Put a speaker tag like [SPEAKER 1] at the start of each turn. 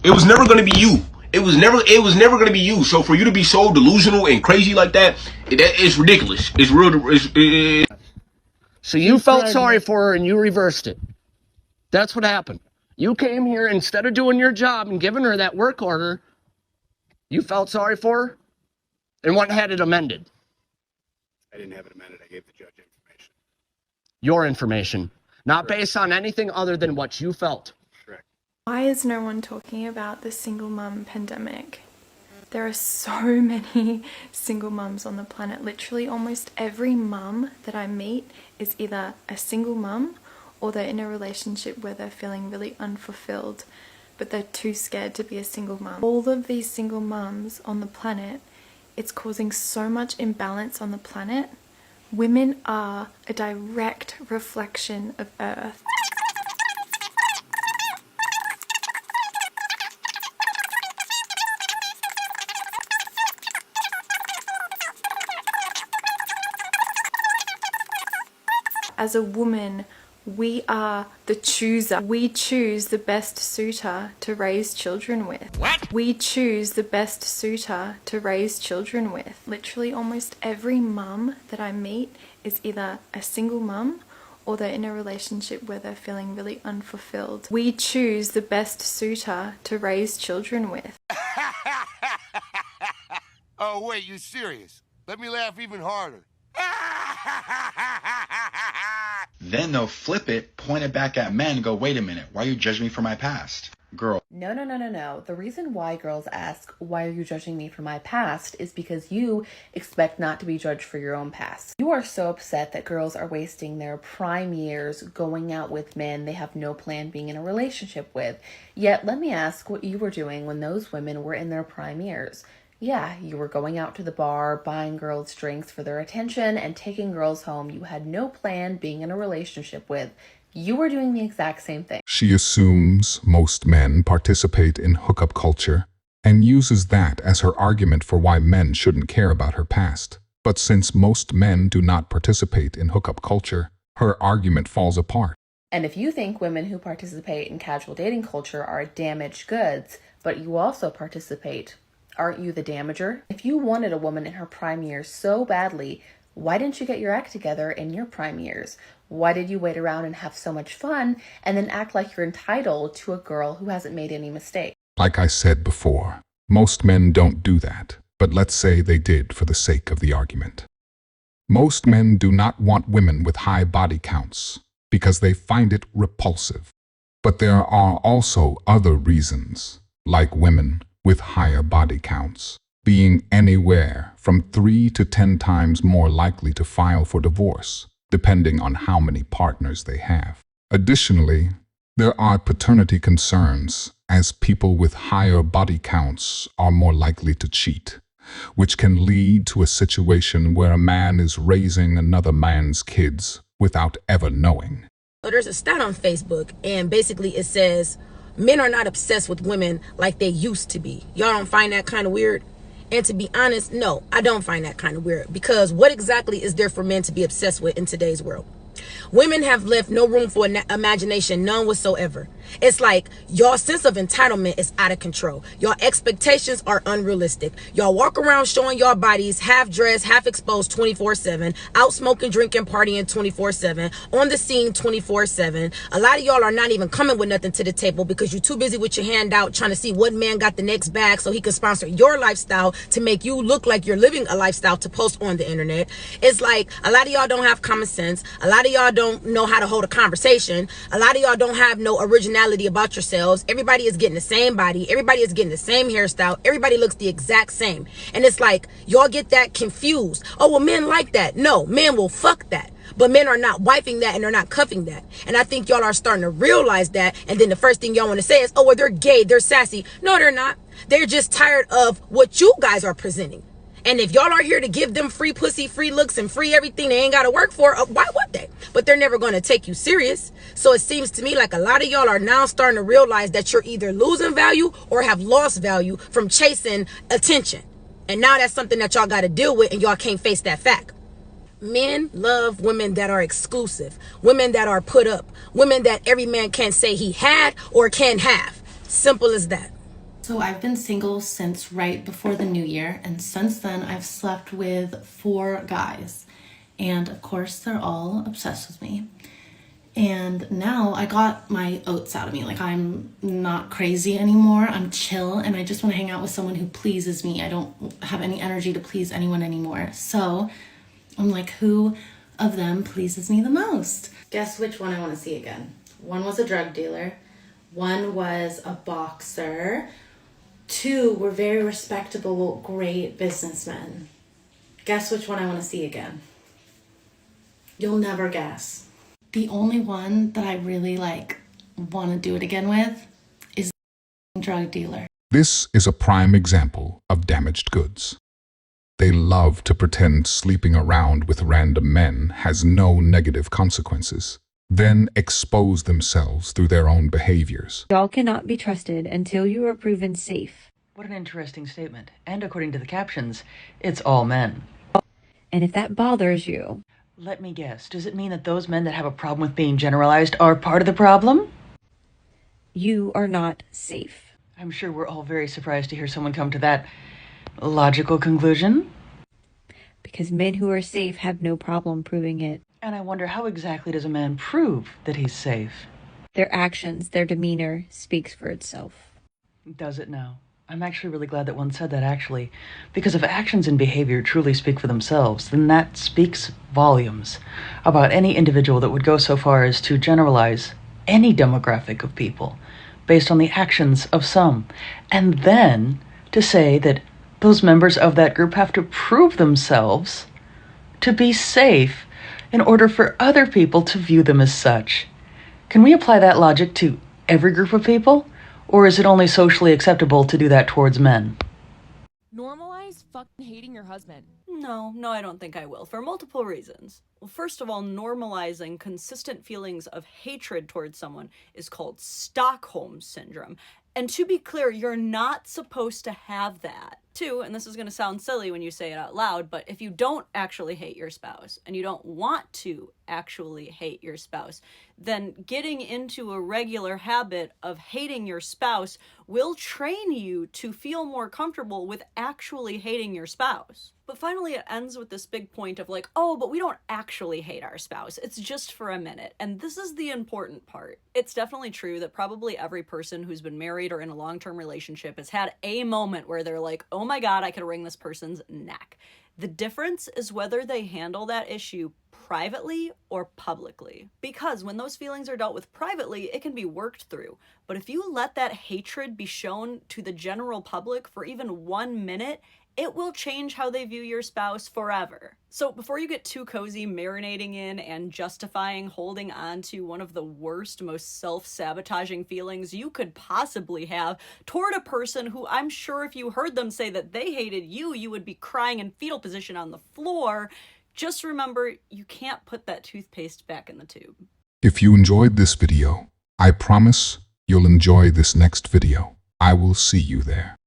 [SPEAKER 1] It was never going to be you. It was never going to be you. So for you to be so delusional and crazy like that, it's ridiculous. It's real.
[SPEAKER 2] So you felt sorry for her and you reversed it. That's what happened. You came here, instead of doing your job and giving her that work order, you felt sorry for her and went and had it amended.
[SPEAKER 3] I didn't have it amended. I gave the judge information.
[SPEAKER 2] Your information, not based on anything other than what you felt.
[SPEAKER 3] Correct.
[SPEAKER 4] Why is no one talking about the single mum pandemic? There are so many single mums on the planet. Literally almost every mum that I meet is either a single mum or they're in a relationship where they're feeling really unfulfilled, but they're too scared to be a single mum. All of these single mums on the planet, it's causing so much imbalance on the planet. Women are a direct reflection of Earth. As a woman, we are the chooser. We choose the best suitor to raise children with.
[SPEAKER 5] What?
[SPEAKER 4] We choose the best suitor to raise children with. Literally almost every mum that I meet is either a single mum or they're in a relationship where they're feeling really unfulfilled. We choose the best suitor to raise children with.
[SPEAKER 5] Oh, wait, you serious? Let me laugh even harder.
[SPEAKER 6] Then they'll flip it, point it back at men and go, wait a minute, why are you judging me for my past? Girl.
[SPEAKER 7] No. The reason why girls ask, why are you judging me for my past, is because you expect not to be judged for your own past. You are so upset that girls are wasting their prime years going out with men they have no plan being in a relationship with. Yet, let me ask what you were doing when those women were in their prime years. Yeah, you were going out to the bar, buying girls drinks for their attention, and taking girls home you had no plan being in a relationship with. You were doing the exact same thing.
[SPEAKER 8] She assumes most men participate in hookup culture and uses that as her argument for why men shouldn't care about her past. But since most men do not participate in hookup culture, her argument falls apart.
[SPEAKER 7] And if you think women who participate in casual dating culture are damaged goods, but you also participate, aren't you the damager? If you wanted a woman in her prime years so badly, why didn't you get your act together in your prime years? Why did you wait around and have so much fun and then act like you're entitled to a girl who hasn't made any mistake?
[SPEAKER 8] Like I said before, most men don't do that, but let's say they did for the sake of the argument. Most men do not want women with high body counts because they find it repulsive. But there are also other reasons, like women with higher body counts being anywhere from 3 to 10 times more likely to file for divorce, depending on how many partners they have. Additionally, there are paternity concerns, as people with higher body counts are more likely to cheat, which can lead to a situation where a man is raising another man's kids without ever knowing.
[SPEAKER 9] So there's a stat on Facebook, and basically it says, men are not obsessed with women like they used to be. Y'all don't find that kind of weird? And to be honest, no, I don't find that kind of weird, because what exactly is there for men to be obsessed with in today's world? Women have left no room for imagination, none whatsoever. It's like y'all sense of entitlement is out of control. Y'all expectations are unrealistic. Y'all walk around showing y'all bodies half dressed, half exposed 24/7, out smoking, drinking, partying 24/7, on the scene 24/7. A lot of y'all are not even coming with nothing to the table because you're too busy with your hand out trying to see what man got the next bag so he can sponsor your lifestyle to make you look like you're living a lifestyle to post on the internet. It's like a lot of y'all don't have common sense. A lot of y'all don't know how to hold a conversation. A lot of y'all don't have no originality about yourselves. Everybody is getting the same body. Everybody is getting the same hairstyle. Everybody looks the exact same. And it's like y'all get that confused. Oh, well, men like that. No, men will fuck that. But men are not wifing that and they're not cuffing that. And I think y'all are starting to realize that. And then the first thing y'all want to say is, oh, well, they're gay, they're sassy. No, they're not. They're just tired of what you guys are presenting. And if y'all are here to give them free pussy, free looks, and free everything they ain't got to work for, why would they? But they're never going to take you serious. So it seems to me like a lot of y'all are now starting to realize that you're either losing value or have lost value from chasing attention. And now that's something that y'all got to deal with, and y'all can't face that fact. Men love women that are exclusive, women that are put up, women that every man can't say he had or can have. Simple as that.
[SPEAKER 7] So I've been single since right before the new year, and since then I've slept with 4 guys. And of course, they're all obsessed with me. And now I got my oats out of me. Like, I'm not crazy anymore. I'm chill, and I just want to hang out with someone who pleases me. I don't have any energy to please anyone anymore. So I'm like, who of them pleases me the most? Guess which one I want to see again. One was a drug dealer. One was a boxer. 2 were very respectable, great businessmen. Guess which one I want to see again? You'll never guess. The only one that I really want to do it again with is the drug dealer.
[SPEAKER 8] This is a prime example of damaged goods. They love to pretend sleeping around with random men has no negative consequences, then expose themselves through their own behaviors.
[SPEAKER 10] Y'all cannot be trusted until you are proven safe.
[SPEAKER 11] What an interesting statement. And according to the captions, it's all men.
[SPEAKER 10] And if that bothers you...
[SPEAKER 11] Let me guess, does it mean that those men that have a problem with being generalized are part of the problem?
[SPEAKER 10] You are not safe.
[SPEAKER 11] I'm sure we're all very surprised to hear someone come to that logical conclusion.
[SPEAKER 10] Because men who are safe have no problem proving it.
[SPEAKER 11] And I wonder, how exactly does a man prove that he's safe?
[SPEAKER 10] Their actions, their demeanor speaks for itself.
[SPEAKER 11] Does it now? I'm actually really glad that one said that, actually. Because if actions and behavior truly speak for themselves, then that speaks volumes about any individual that would go so far as to generalize any demographic of people based on the actions of some. And then to say that those members of that group have to prove themselves to be safe in order for other people to view them as such. Can we apply that logic to every group of people? Or is it only socially acceptable to do that towards men?
[SPEAKER 12] Normalize fucking hating your husband. No, I don't think I will, for multiple reasons. Well, first of all, normalizing consistent feelings of hatred towards someone is called Stockholm Syndrome. And to be clear, you're not supposed to have that. 2, and this is going to sound silly when you say it out loud, but if you don't actually hate your spouse, and you don't want to actually hate your spouse, then getting into a regular habit of hating your spouse will train you to feel more comfortable with actually hating your spouse. But finally, it ends with this big point of like, oh, but we don't actually hate our spouse. It's just for a minute. And this is the important part. It's definitely true that probably every person who's been married or in a long-term relationship has had a moment where they're like, oh my God, I could wring this person's neck. The difference is whether they handle that issue privately or publicly. Because when those feelings are dealt with privately, it can be worked through. But if you let that hatred be shown to the general public for even 1 minute, it will change how they view your spouse forever. So before you get too cozy marinating in and justifying holding on to one of the worst, most self-sabotaging feelings you could possibly have toward a person who I'm sure if you heard them say that they hated you, you would be crying in fetal position on the floor, just remember you can't put that toothpaste back in the tube.
[SPEAKER 8] If you enjoyed this video, I promise you'll enjoy this next video. I will see you there.